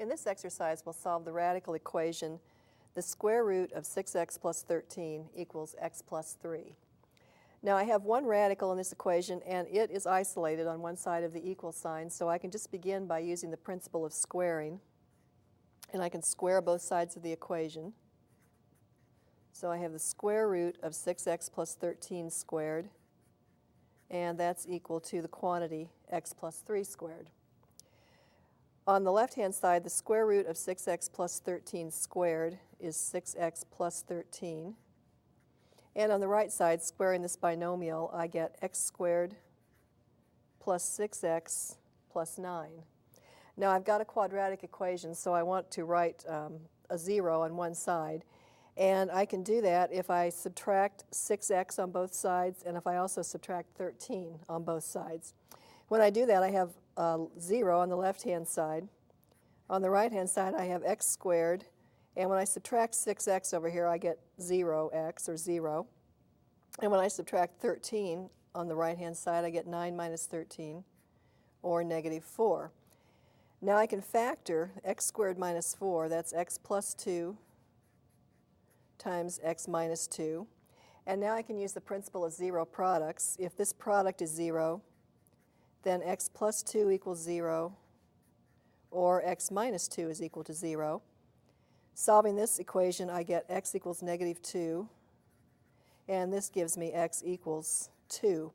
In this exercise, we'll solve the radical equation, the square root of 6x plus 13 equals x plus 3. Now I have one radical in this equation, and it is isolated on one side of the equal sign, so I can just begin by using the principle of squaring, and I can square both sides of the equation. So I have the square root of 6x plus 13 squared, and that's equal to the quantity x plus 3 squared. On the left-hand side, the square root of 6x plus 13 squared is 6x plus 13. And on the right side, squaring this binomial, I get x squared plus 6x plus 9. Now I've got a quadratic equation, so I want to write a 0 on one side. And I can do that if I subtract 6x on both sides and if I also subtract 13 on both sides. When I do that, I have 0 on the left-hand side. On the right-hand side, I have x squared. And when I subtract 6x over here, I get 0x, or 0. And when I subtract 13 on the right-hand side, I get 9 minus 13, or negative 4. Now I can factor x squared minus 4. That's x plus 2 times x minus 2. And now I can use the principle of zero products. If this product is 0, then x plus 2 equals 0, or x minus 2 is equal to 0. Solving this equation, I get x equals negative 2, and this gives me x equals 2.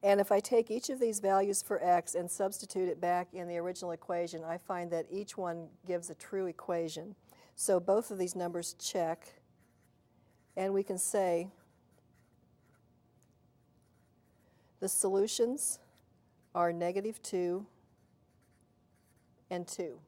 And if I take each of these values for x and substitute it back in the original equation, I find that each one gives a true equation. So both of these numbers check, and we can say the solutions are negative 2 and 2.